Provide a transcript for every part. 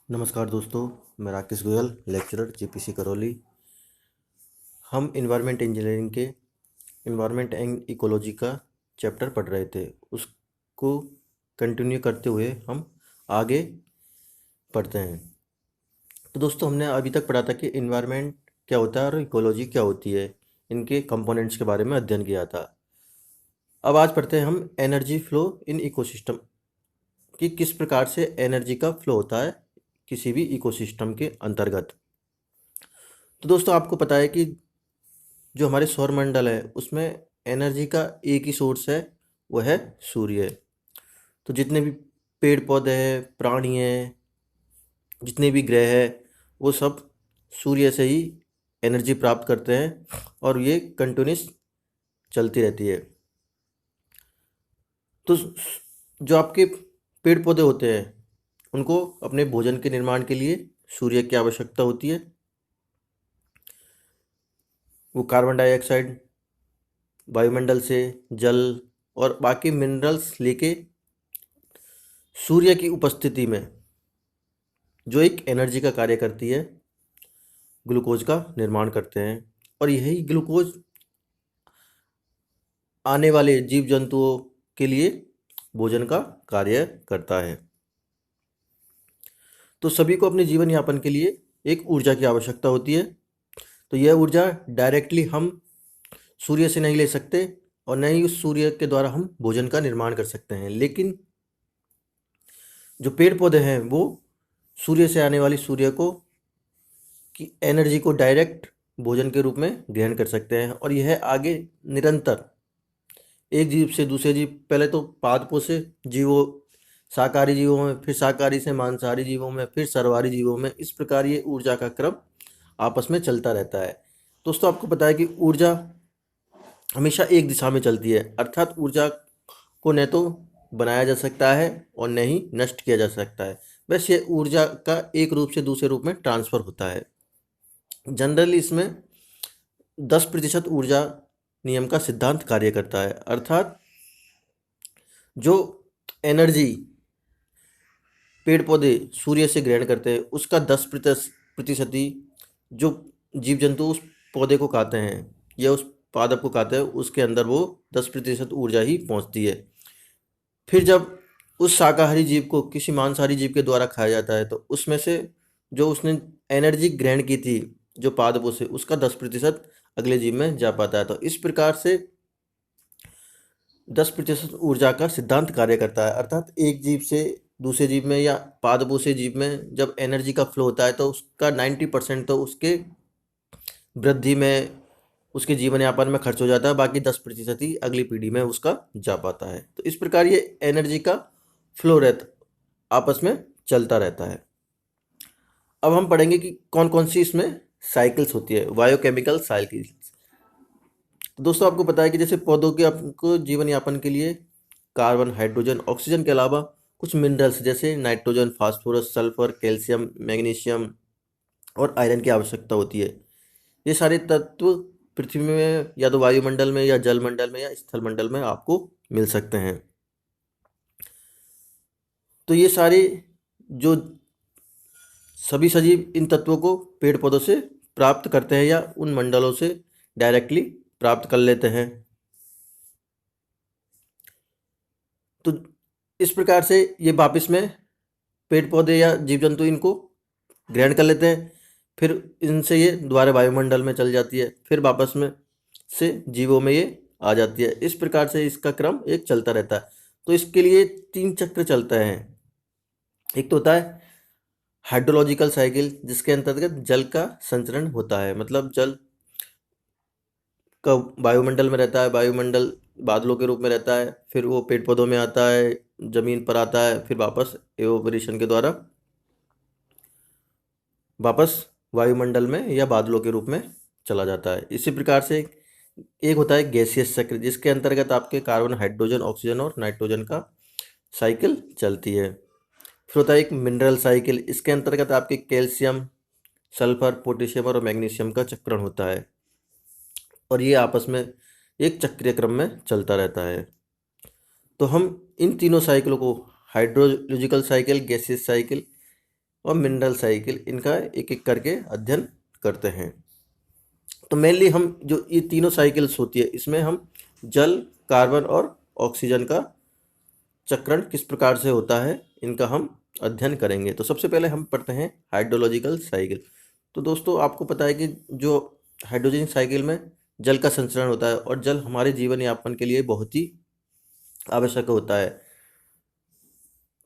नमस्कार दोस्तों, मैं राकेश गोयल, लेक्चरर जीपीसी करौली। हम इन्वायरमेंट इंजीनियरिंग के इन्वायरमेंट एंड इकोलॉजी का चैप्टर पढ़ रहे थे। उसको कंटिन्यू करते हुए हम आगे पढ़ते हैं। तो दोस्तों, हमने अभी तक पढ़ा था कि इन्वायरमेंट क्या होता है और इकोलॉजी क्या होती है। इनके कंपोनेंट्स के बारे में अध्ययन किया था। अब आज पढ़ते हैं हम एनर्जी फ्लो इन इकोसिस्टम, कि किस प्रकार से एनर्जी का फ्लो होता है किसी भी इकोसिस्टम के अंतर्गत। तो दोस्तों, आपको पता है कि जो हमारे सौरमंडल है उसमें एनर्जी का एक ही सोर्स है, वो है सूर्य। तो जितने भी पेड़ पौधे हैं, प्राणी हैं, जितने भी ग्रह हैं, वो सब सूर्य से ही एनर्जी प्राप्त करते हैं और ये कंटिन्यूस चलती रहती है। तो जो आपके पेड़ पौधे होते हैं उनको अपने भोजन के निर्माण के लिए सूर्य की आवश्यकता होती है। वो कार्बन डाइऑक्साइड वायुमंडल से, जल और बाकी मिनरल्स लेके सूर्य की उपस्थिति में, जो एक एनर्जी का कार्य करती है, ग्लूकोज का निर्माण करते हैं। और यही ग्लूकोज आने वाले जीव जंतुओं के लिए भोजन का कार्य करता है। तो सभी को अपने जीवन यापन के लिए एक ऊर्जा की आवश्यकता होती है। तो यह ऊर्जा डायरेक्टली हम सूर्य से नहीं ले सकते और न ही उस सूर्य के द्वारा हम भोजन का निर्माण कर सकते हैं। लेकिन जो पेड़ पौधे हैं वो सूर्य से आने वाली सूर्य को की एनर्जी को डायरेक्ट भोजन के रूप में ग्रहण कर सकते हैं। और यह आगे निरंतर एक जीव से दूसरे जीव, पहले तो पादपों से जीवों, शाकाहारी जीवों में, फिर शाकाहारी से मांसाहारी जीवों में, फिर सर्वाहारी जीवों में, इस प्रकार ये ऊर्जा का क्रम आपस में चलता रहता है। दोस्तों, आपको पता है कि ऊर्जा हमेशा एक दिशा में चलती है, अर्थात ऊर्जा को न तो बनाया जा सकता है और न ही नष्ट किया जा सकता है। बस ये ऊर्जा का एक रूप से दूसरे रूप में ट्रांसफर होता है। जनरली इसमें 10% ऊर्जा नियम का सिद्धांत कार्य करता है, अर्थात जो एनर्जी पेड़ पौधे सूर्य से ग्रहण करते हैं उसका 10% ही जो जीव जंतु उस पौधे को खाते हैं या उस पादप को खाते हैं, उसके अंदर वो 10% ऊर्जा ही पहुंचती है। फिर जब उस शाकाहारी जीव को किसी मांसाहारी जीव के द्वारा खाया जाता है तो उसमें से जो उसने एनर्जी ग्रहण की थी जो पादपों से, उसका 10% अगले जीव में जा पाता है। तो इस प्रकार से 10% ऊर्जा का सिद्धांत कार्य करता है, अर्थात एक जीव से दूसरे जीव में या पादपों से जीव में जब एनर्जी का फ्लो होता है तो उसका 90% तो उसके वृद्धि में, उसके जीवन यापन में खर्च हो जाता है, बाकी 10% ही अगली पीढ़ी में उसका जा पाता है। तो इस प्रकार ये एनर्जी का फ्लो रहता, आपस में चलता रहता है। अब हम पढ़ेंगे कि कौन कौन सी इसमें साइकिल्स होती है, बायोकेमिकल साइकिल्स। तो दोस्तों, आपको पता है कि जैसे पौधों के आपको जीवन यापन के लिए कार्बन, हाइड्रोजन, ऑक्सीजन के अलावा कुछ मिनरल्स जैसे nitrogen, phosphorus, sulphur, calcium, magnesium और आयरन की आवश्यकता होती है। ये सारे तत्व पृथ्वी में या तो वायुमंडल में या जलमंडल में या स्थल मंडल में आपको मिल सकते हैं। तो ये सारे जो सभी सजीव इन तत्वों को पेड़ पौधों से प्राप्त करते हैं या उन मंडलों से डायरेक्टली प्राप्त कर लेते हैं। तो इस प्रकार से ये वापस में पेड़ पौधे या जीव जंतु इनको ग्रहण कर लेते हैं, फिर इनसे ये दोबारा वायुमंडल में चल जाती है, फिर वापस में से जीवों में ये आ जाती है। इस प्रकार से इसका क्रम एक चलता रहता है। तो इसके लिए 3 चक्र चलते हैं। एक तो होता है हाइड्रोलॉजिकल साइकिल, जिसके अंतर्गत जल का संचरण होता है, मतलब जल का वायुमंडल में रहता है, वायुमंडल बादलों के रूप में रहता है, फिर वो पेड़ पौधों में आता है, जमीन पर आता है, फिर वापस एवोपरेशन के द्वारा वापस वायुमंडल में या बादलों के रूप में चला जाता है। इसी प्रकार से एक होता है गैसियस चक्र, जिसके अंतर्गत आपके कार्बन, हाइड्रोजन, ऑक्सीजन और नाइट्रोजन का साइकिल चलती है। फिर होता है एक मिनरल साइकिल, इसके अंतर्गत आपके कैल्शियम, सल्फर, पोटेशियम और मैग्नीशियम का चक्रण होता है और ये आपस में एक चक्रीय क्रम में चलता रहता है। तो हम इन तीनों साइकिलों को हाइड्रोलॉजिकल साइकिल, गैसियस साइकिल और मिनरल साइकिल, इनका एक एक करके अध्ययन करते हैं। तो मेनली हम जो ये तीनों साइकिल्स होती है, इसमें हम जल, कार्बन और ऑक्सीजन का चक्रण किस प्रकार से होता है, इनका हम अध्ययन करेंगे। तो सबसे पहले हम पढ़ते हैं हाइड्रोलॉजिकल साइकिल। तो दोस्तों, आपको पता है कि जो हाइड्रोजन साइकिल में जल का संचरण होता है और जल हमारे जीवन यापन के लिए बहुत ही आवश्यक होता है।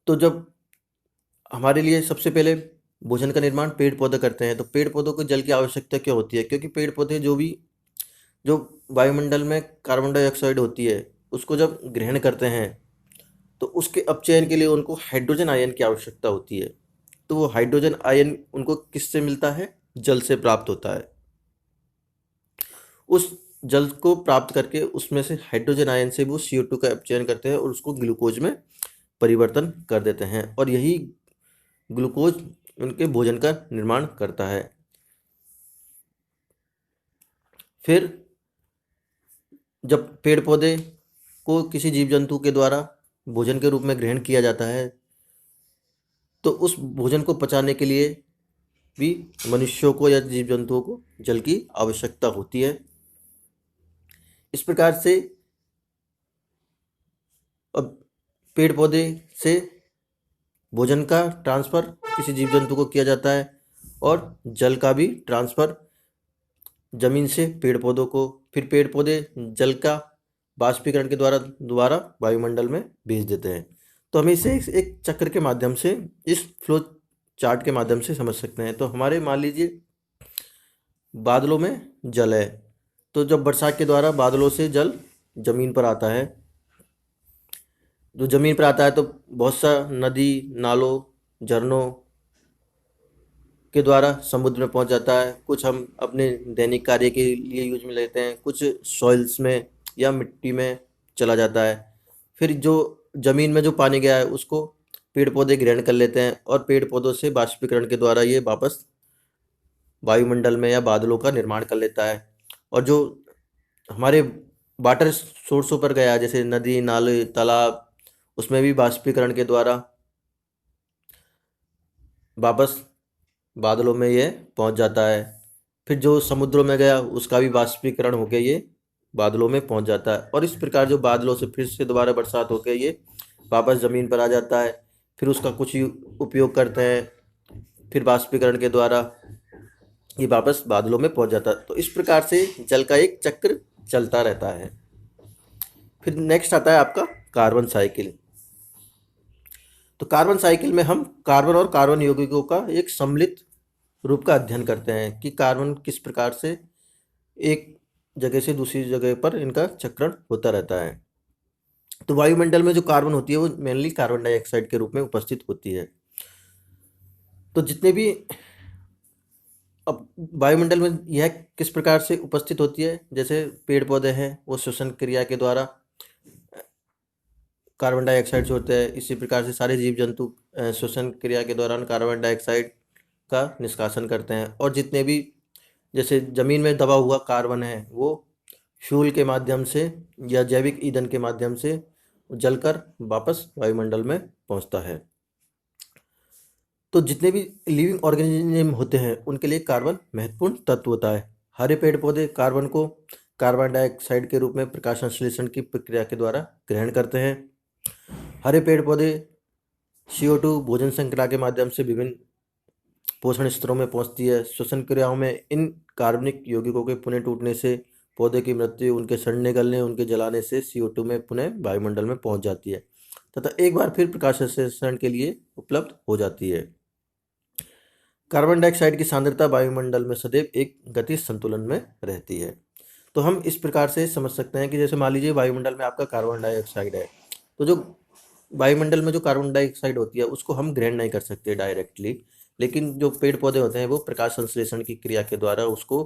तो जब हमारे लिए सबसे पहले भोजन का निर्माण पेड़ पौधे करते हैं, तो पेड़ पौधों को जल की आवश्यकता क्यों होती है? क्योंकि पेड़ पौधे जो वायुमंडल में कार्बन डाइऑक्साइड होती है, उसको जब ग्रहण करते हैं, तो उसके अपचयन के लिए उनको हाइड्रोजन आयन की आवश्यकता होती है। तो वो हाइड्रोजन आयन उनको किससे मिलता है? जल से प्राप्त होता है। उस जल को प्राप्त करके उसमें से हाइड्रोजन आयन से वो CO2 का अपचयन करते हैं और उसको ग्लूकोज में परिवर्तन कर देते हैं, और यही ग्लूकोज उनके भोजन का निर्माण करता है। फिर जब पेड़ पौधे को किसी जीव जंतु के द्वारा भोजन के रूप में ग्रहण किया जाता है, तो उस भोजन को पचाने के लिए भी मनुष्यों को या जीव जंतुओं को जल की आवश्यकता होती है। इस प्रकार से अब पेड़ पौधे से भोजन का ट्रांसफ़र किसी जीव जंतु को किया जाता है, और जल का भी ट्रांसफ़र जमीन से पेड़ पौधों को, फिर पेड़ पौधे जल का बाष्पीकरण के द्वारा दोबारा वायुमंडल में भेज देते हैं। तो हमें इसे एक चक्र के माध्यम से, इस फ्लो चार्ट के माध्यम से समझ सकते हैं। तो हमारे मान लीजिए बादलों में जल है, तो जब बरसात के द्वारा बादलों से जल जमीन पर आता है, जो जमीन पर आता है तो बहुत सा नदी, नालों, झरनों के द्वारा समुद्र में पहुंच जाता है। कुछ हम अपने दैनिक कार्य के लिए यूज में लेते हैं, कुछ सॉइल्स में या मिट्टी में चला जाता है। फिर जो ज़मीन में जो पानी गया है उसको पेड़ पौधे ग्रहण कर लेते हैं, और पेड़ पौधों से बाष्पीकरण के द्वारा ये वापस वायुमंडल में या बादलों का निर्माण कर लेता है। और जो हमारे वाटर सोर्सों पर गया है, जैसे नदी, नाले, तालाब, उसमें भी बाष्पीकरण के द्वारा वापस बादलों में ये पहुंच जाता है। फिर जो समुद्रों में गया उसका भी बाष्पीकरण होकर ये बादलों में पहुंच जाता है, और इस प्रकार जो बादलों से फिर से दोबारा बरसात होकर ये वापस ज़मीन पर आ जाता है। फिर उसका कुछ उपयोग करते हैं, फिर बाष्पीकरण के द्वारा ये वापस बादलों में पहुंच जाता है। तो इस प्रकार से जल का एक चक्र चलता रहता है। फिर नेक्स्ट आता है आपका कार्बन साइकिल। तो कार्बन साइकिल में हम कार्बन और कार्बन यौगिकों का एक सम्मिलित रूप का अध्ययन करते हैं कि कार्बन किस प्रकार से एक जगह से दूसरी जगह पर इनका चक्रण होता रहता है। तो वायुमंडल में जो कार्बन होती है वो मेनली कार्बन डाइऑक्साइड के रूप में उपस्थित होती है। तो जितने भी अब वायुमंडल में यह किस प्रकार से उपस्थित होती है, जैसे पेड़ पौधे हैं वो श्वसन क्रिया के द्वारा कार्बन डाइऑक्साइड छोड़ते हैं, इसी प्रकार से सारे जीव जंतु श्वसन क्रिया के दौरान कार्बन डाइऑक्साइड का निष्कासन करते हैं। और जितने भी जैसे ज़मीन में दबा हुआ कार्बन है वो फ्यूल के माध्यम से या जैविक ईंधन के माध्यम से जलकर वापस वायुमंडल में पहुंचता है। तो जितने भी लिविंग ऑर्गेनिज्म होते हैं उनके लिए कार्बन महत्वपूर्ण तत्व होता है। हरे पेड़ पौधे कार्बन को कार्बन डाइऑक्साइड के रूप में प्रकाश संश्लेषण की प्रक्रिया के द्वारा ग्रहण करते हैं। हरे पेड़ पौधे CO2 भोजन श्रृंखला के माध्यम से विभिन्न पोषण स्तरों में पहुंचती है। श्वसन क्रियाओं में इन कार्बनिक यौगिकों के पुनः टूटने से पौधे की मृत्यु, उनके सड़ने गलने, उनके जलाने से CO2 में पुनः वायुमंडल में पहुंच जाती है तथा एक बार फिर प्रकाश संश्लेषण के लिए उपलब्ध हो जाती है। कार्बन डाइऑक्साइड की सांद्रता वायुमंडल में सदैव एक गतिज संतुलन में रहती है। तो हम इस प्रकार से समझ सकते हैं कि जैसे मान लीजिए वायुमंडल में आपका कार्बन डाइऑक्साइड है, तो जो वायुमंडल में जो कार्बन डाइऑक्साइड होती है उसको हम ग्रहण नहीं कर सकते डायरेक्टली, लेकिन जो पेड़ पौधे होते हैं वो प्रकाश संश्लेषण की क्रिया के द्वारा उसको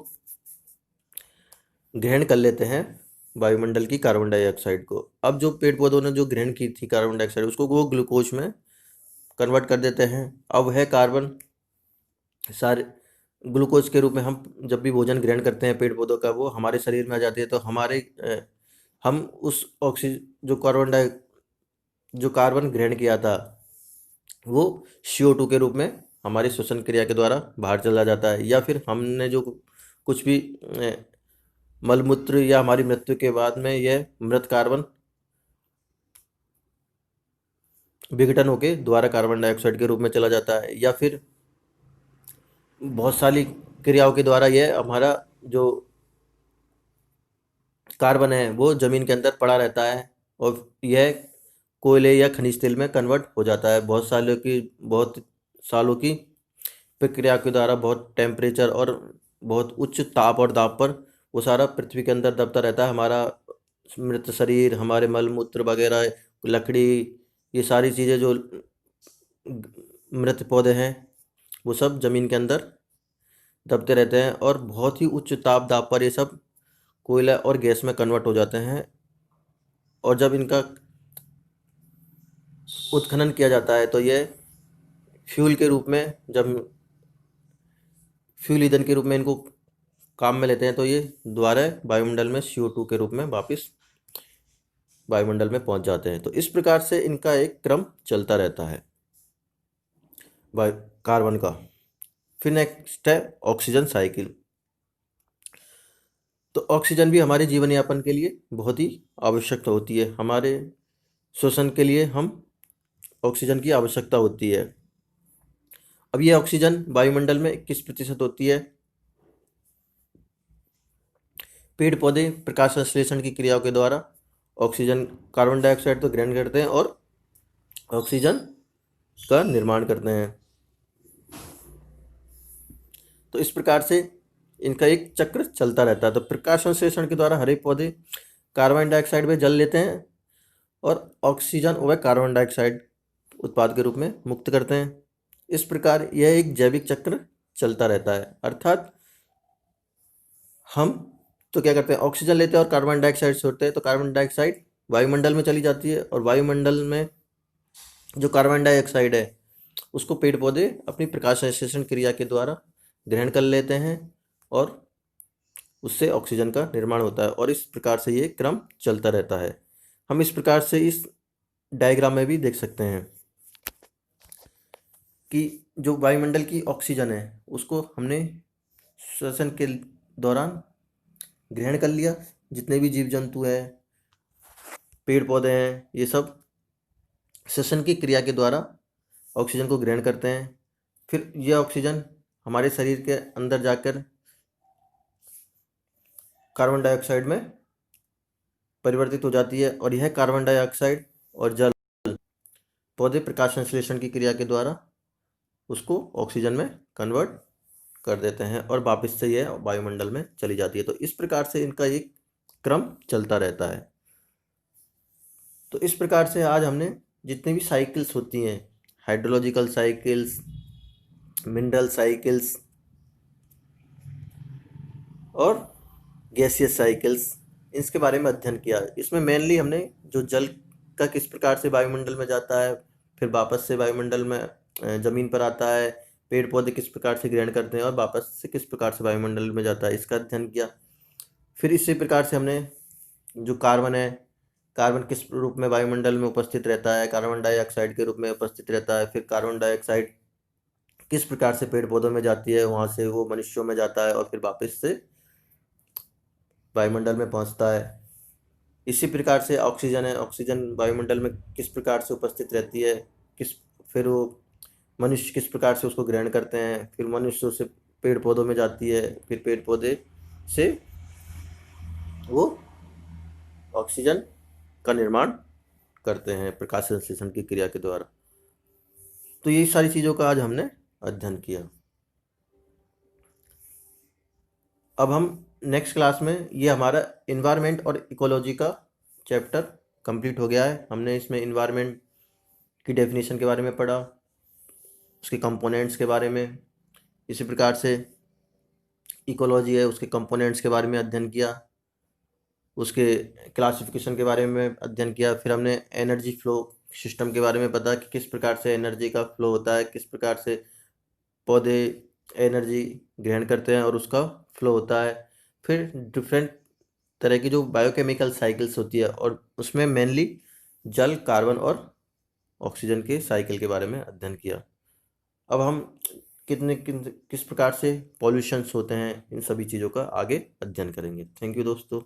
ग्रहण कर लेते हैं, वायुमंडल की कार्बन डाइऑक्साइड को। अब जो पेड़ पौधों ने जो ग्रहण की थी कार्बन डाइऑक्साइड, उसको वो ग्लूकोज में कन्वर्ट कर देते हैं। अब वह कार्बन सारे ग्लूकोज के रूप में हम जब भी भोजन ग्रहण करते हैं पेड़ पौधों का, वो हमारे शरीर में आ जाती है। तो हम उस ऑक्सीजन जो कार्बन ग्रहण किया था वो CO2 के रूप में हमारी श्वसन क्रिया के द्वारा बाहर चला जाता है, या फिर हमने जो कुछ भी मलमूत्र या हमारी मृत्यु के बाद में यह मृत कार्बन विघटन होकर दोबारा कार्बन डाइऑक्साइड के रूप में चला जाता है, या फिर बहुत सारी क्रियाओं के द्वारा यह हमारा जो कार्बन है वो जमीन के अंदर पड़ा रहता है और यह कोयले या खनिज तेल में कन्वर्ट हो जाता है। बहुत सालों की प्रक्रिया के द्वारा, बहुत टेम्परेचर और बहुत उच्च ताप और दाब पर वो सारा पृथ्वी के अंदर दबता रहता है। हमारा मृत शरीर, हमारे मलमूत्र वगैरह, लकड़ी, ये सारी चीज़ें जो मृत पौधे हैं वो सब ज़मीन के अंदर दबते रहते हैं और बहुत ही उच्च ताप दाब पर ये सब कोयला और गैस में कन्वर्ट हो जाते हैं। और जब इनका उत्खनन किया जाता है तो ये फ्यूल के रूप में, जब फ्यूल ईंधन के रूप में इनको काम में लेते हैं तो ये दोबारा वायुमंडल में CO2 के रूप में वापस वायुमंडल में पहुंच जाते हैं। तो इस प्रकार से इनका एक क्रम चलता रहता है वायु कार्बन का। फिर नेक्स्ट है ऑक्सीजन साइकिल। तो ऑक्सीजन भी हमारे जीवन यापन के लिए बहुत ही आवश्यक होती है। हमारे श्वसन के लिए हम ऑक्सीजन की आवश्यकता होती है। अब ये ऑक्सीजन वायुमंडल में 21% होती है। पेड़ पौधे प्रकाश संश्लेषण की क्रियाओं के द्वारा ऑक्सीजन, कार्बन डाइऑक्साइड तो ग्रहण करते हैं और ऑक्सीजन का निर्माण करते हैं। तो इस प्रकार से इनका एक चक्र चलता रहता है। तो प्रकाश संश्लेषण के द्वारा हरे पौधे कार्बन डाइऑक्साइड में जल लेते हैं और ऑक्सीजन व कार्बन डाइऑक्साइड उत्पाद के रूप में मुक्त करते हैं। इस प्रकार यह एक जैविक चक्र चलता रहता है। अर्थात हम तो क्या करते हैं, ऑक्सीजन लेते हैं और कार्बन डाइऑक्साइड छोड़ते हैं, तो कार्बन डाइऑक्साइड वायुमंडल में चली जाती है और वायुमंडल में जो कार्बन डाइऑक्साइड है उसको पेड़ पौधे अपनी प्रकाश संश्लेषण क्रिया के द्वारा ग्रहण कर लेते हैं और उससे ऑक्सीजन का निर्माण होता है। और इस प्रकार से ये क्रम चलता रहता है। हम इस प्रकार से इस डायग्राम में भी देख सकते हैं कि जो वायुमंडल की ऑक्सीजन है उसको हमने श्वसन के दौरान ग्रहण कर लिया। जितने भी जीव जंतु हैं, पेड़ पौधे हैं, ये सब श्वसन की क्रिया के द्वारा ऑक्सीजन को ग्रहण करते हैं। फिर यह ऑक्सीजन हमारे शरीर के अंदर जाकर कार्बन डाइऑक्साइड में परिवर्तित हो जाती है और यह कार्बन डाइऑक्साइड और जल पौधे प्रकाश संश्लेषण की क्रिया के द्वारा उसको ऑक्सीजन में कन्वर्ट कर देते हैं और वापस से यह वायुमंडल में चली जाती है। तो इस प्रकार से इनका एक क्रम चलता रहता है। तो इस प्रकार से आज हमने जितनी भी साइकिल्स होती हैं, हाइड्रोलॉजिकल साइकिल्स, मिनरल साइकिल्स और गैसियस साइकिल्स, इसके बारे में अध्ययन किया। इसमें मेनली हमने जो जल का किस प्रकार से वायुमंडल में जाता है, फिर वापस से वायुमंडल में ज़मीन पर आता है, पेड़ पौधे किस प्रकार से ग्रहण करते हैं और वापस से किस प्रकार से वायुमंडल में जाता है, इसका अध्ययन किया। फिर इसी प्रकार से हमने जो कार्बन है, कार्बन किस रूप में वायुमंडल में उपस्थित रहता है, कार्बन डाइऑक्साइड के रूप में उपस्थित रहता है। फिर कार्बन डाइऑक्साइड किस प्रकार से पेड़ पौधों में जाती है, वहाँ से वो मनुष्यों में जाता है और फिर वापस से वायुमंडल में पहुँचता है। इसी प्रकार से ऑक्सीजन है, ऑक्सीजन वायुमंडल में किस प्रकार से उपस्थित रहती है, फिर वो मनुष्य किस प्रकार से उसको ग्रहण करते हैं, फिर मनुष्य से पेड़ पौधों में जाती है, फिर पेड़ पौधे से वो ऑक्सीजन का निर्माण करते हैं प्रकाश संश्लेषण की क्रिया के द्वारा। तो ये सारी चीज़ों का आज हमने अध्ययन किया। अब हम नेक्स्ट क्लास में, ये हमारा इन्वायरमेंट और इकोलॉजी का चैप्टर कंप्लीट हो गया है। हमने इसमें इन्वायरमेंट की डेफिनेशन के बारे में पढ़ा, उसके कंपोनेंट्स के बारे में। इसी प्रकार से इकोलॉजी है, उसके कंपोनेंट्स के बारे में अध्ययन किया, उसके क्लासिफिकेशन के बारे में अध्ययन किया। फिर हमने एनर्जी फ्लो सिस्टम के बारे में पता कि किस प्रकार से एनर्जी का फ्लो होता है, किस प्रकार से पौधे एनर्जी ग्रहण करते हैं और उसका फ्लो होता है। फिर डिफरेंट तरह की जो बायोकेमिकल साइकिल्स होती है और उसमें मेनली जल, कार्बन और ऑक्सीजन के साइकिल के बारे में अध्ययन किया। अब हम किस प्रकार से पॉल्यूशंस होते हैं, इन सभी चीज़ों का आगे अध्ययन करेंगे। थैंक यू दोस्तों।